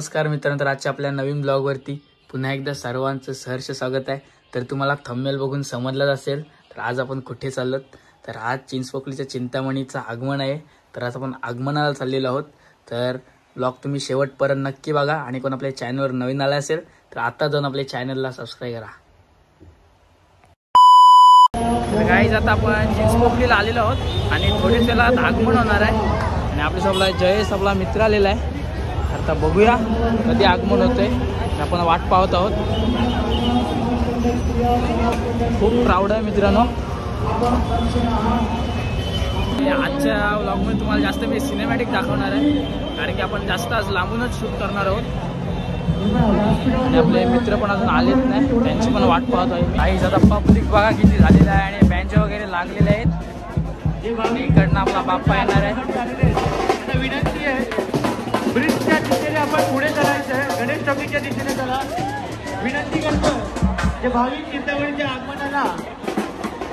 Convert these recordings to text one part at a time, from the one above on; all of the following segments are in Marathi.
नमस्कार मित्रांनो, तर आजच्या आपल्या नवीन ब्लॉगवरती पुन्हा एकदा सर्वांचं सहर्ष स्वागत आहे। तर तुम्हाला थंबनेल बघून समजलंच असेल तर आज आपण कुठे चाललोत। तर आज चिंचपोकलीच्या चिंतामणीचं आगमन आहे। तर आज आपण आगमनाला चाललेलो आहोत। तर ब्लॉग तुम्ही शेवटपर्यंत नक्की बघा आणि कोण आपल्या चॅनलवर नवीन आला असेल तर आता जाऊन आपल्या चॅनलला सबस्क्राइब करा। तर गाईज आता आपण चिंचपोकलीला आलेलो आहोत आणि थोडेच वेळात आगमन होणार आहे आणि आपल्या सोबला जयेश आपला मित्र आलेला आहे। आता बघूया कधी आगमन होते, आपण वाट पाहत आहोत। खूप प्राऊड आहे मित्रांनो। आजच्या व्लॉगमध्ये तुम्हाला जास्त मी सिनेमॅटिक दाखवणार आहे, कारण की आपण जास्त आज लांबूनच शूट करणार आहोत आणि आपले मित्र पण अजून आलेच नाही, त्यांची पण वाट पाहत आहे। काही आता पब्लिक बघा किती झालेलं आहे आणि बेंच वगैरे लागलेले आहेत। इकडनं आपला बाप्पा येणार आहे। विनंती आहे ब्रिजच्या दिशेने आपण पुढे चालायचं आहे, गणेश चौकीच्या दिशेने चला। विनंती करतो जे भाविक चिंतामणीच्या आगमनाला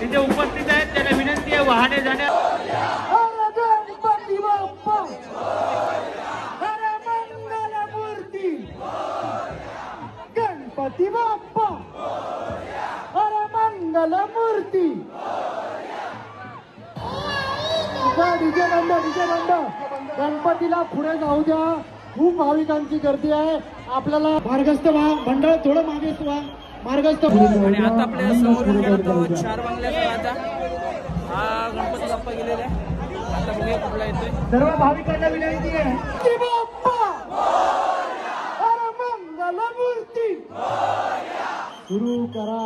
तिथे उपस्थित आहेत त्यांना विनंती आहे वाहने जाण्या। गणपती बाप्पा हर मंगलमूर्ती, गणपती बाप्पा हर मंगलमूर्ती। डीजे बंद, गणपतीला पुढे जाऊ द्या, खूप भाविकांची गर्दी आहे। आपल्याला मार्गस्थ व्हा, मंडळ थोडं मागे व्हा, मार्गस्थ। आणि आता आपल्या समोरून गेलो तो 4 बंगल्याचा राजा हा गणपती बाप्पा गेलेला आहे। आता बघूया कुठला येतोय। सर्व भाविकांना विनंती आहे बाप्पा हर मंगलमूर्ती सुरू करा।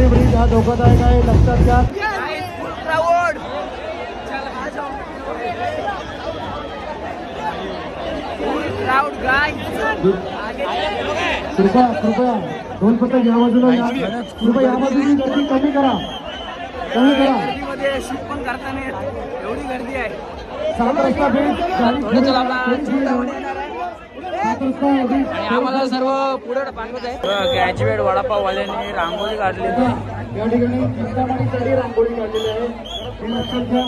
ब्रिज हा धोकादायक आहे, लक्षात घ्या। कृपया 2 पटक या बाजूला या, कृपया या बाजूची गर्दी कमी करा। शूट पण करताना एवढी गर्दी आहे। 7 रस्ता आणि आम्हाला सर्व पुढे पाठवत आहे। ग्रॅज्युएट वडापाव वाल्याने रांगोळी काढलेली आहे। या ठिकाणी चिंतामणीसाठी रांगोळी काढलेली आहे, हे लक्षात घ्या।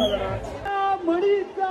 मणीचा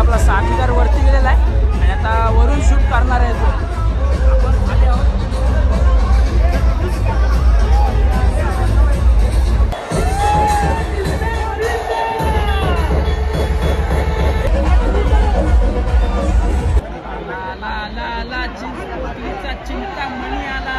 आपला साथीदार वरती गेलेला आहे आणि आता वरून शूट करणार आहे तो। चिंतामणी आला।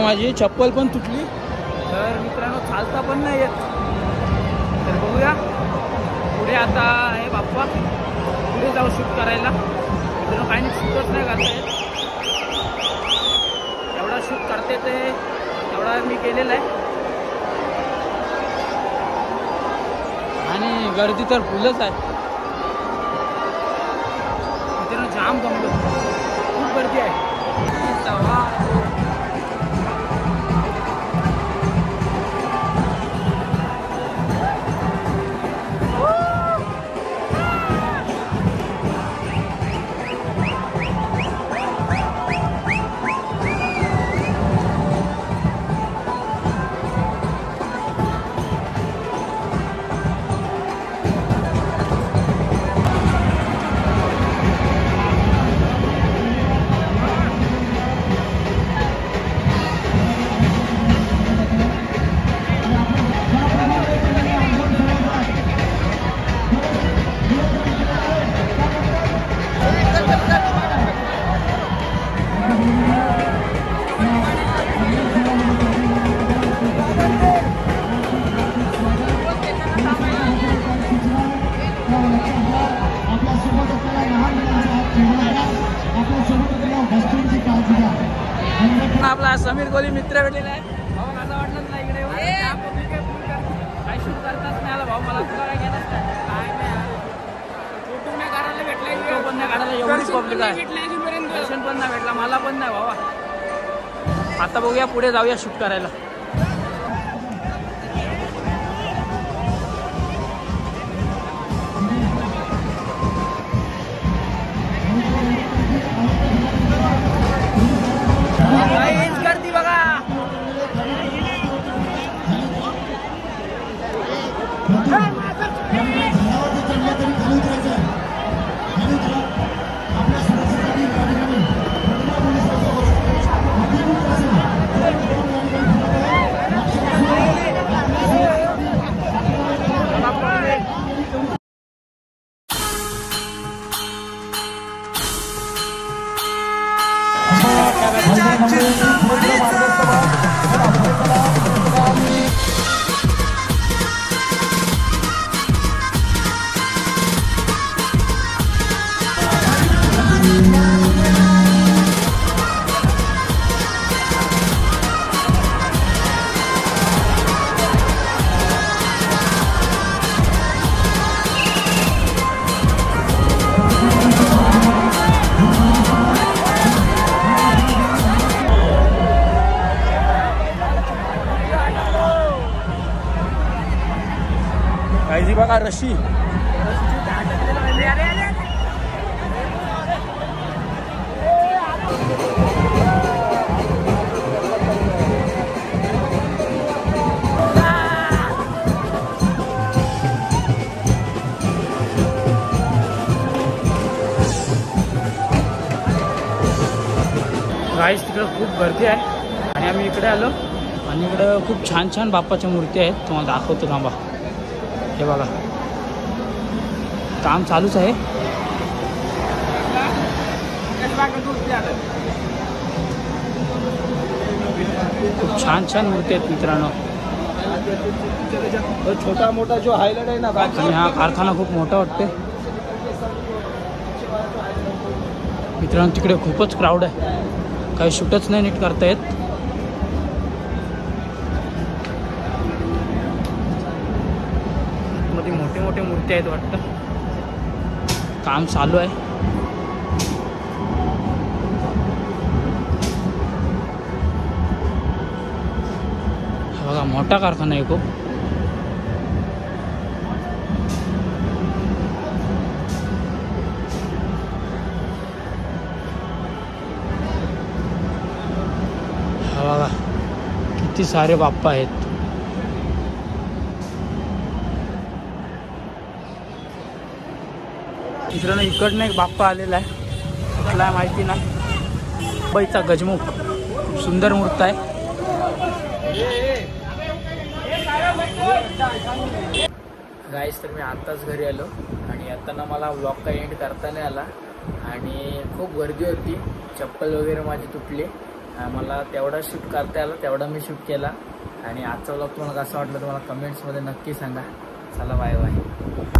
माझी चप्पल पण तुटली, तर मित्रांनो चालता पण नाही येत. तर बघूया पुढे आता आहे बाप्पा, पुढे जाऊ शूट करायला. मित्रांनो काही नाही, शूटच नाही करता येत. एवढा शूट करते ते एवढा मी केलेला आहे. आणि गर्दी तर फुलच आहे मित्रांनो, जाम जमलो, खूप गर्दी आहे. आपला समीर कोहली मित्र भेटलेला आहे. भाऊ माझा वाटलंच नाही इकडे काही शूट करताच नाही आला भाऊ. मला तुला काय घेतच नाही, फोटो नाही काढायला भेटला, व्हिडिओ पण नाही काढायला. एवढीच पब्लिक आहे, दर्शन पण नाही भेटला, मला पण नाही भावा. आता बघूया पुढे जाऊया शूट करायला. गर्दी बघा, काळजी बघा रशी. गाईस तिकडे खूप गर्दी आहे आणि आम्ही इकडे आलो आणि इकडं खूप छान छान बाप्पाच्या मूर्ती आहेत. तुम्हाला दाखवतो थांबा. हे बघा काम चालूच आहे. खूप छान छान मूर्ती आहेत मित्रांनो. छोटा मोठा जो हायलाइट आहे ना, आणि हा कारखाना खूप मोठा वाटते मित्रांनो. तिकडे खूपच क्राऊड आहे, काही शूटच नाही नीट करता येत. मध्ये मोठे मोठे मूर्ती आहेत वाटतं. काम चालू आहे. बघा मोठा कारखाना आहे खूप. बघा किती सारे बाप्पा आहेत. मित्रांनो इकडनं एक बाप्पा आलेला आहे, कुठला माहिती नाही. मुंबईचा गजमुख, खूप सुंदर मूर्त आहे. गाईस तर मी आत्ताच घरी आलो आणि आता मला व्लॉग काही एंड करता नाही आला आणि खूप गर्दी होती. चप्पल वगैरे माझी तुटली मला तेवढा शूट करता आला तेवढा मी शूट केला. आणि आजचा व्लॉग तुम्हाला कसा वाटला तुम्हाला कमेंट्समध्ये नक्की सांगा. चला बाय बाय.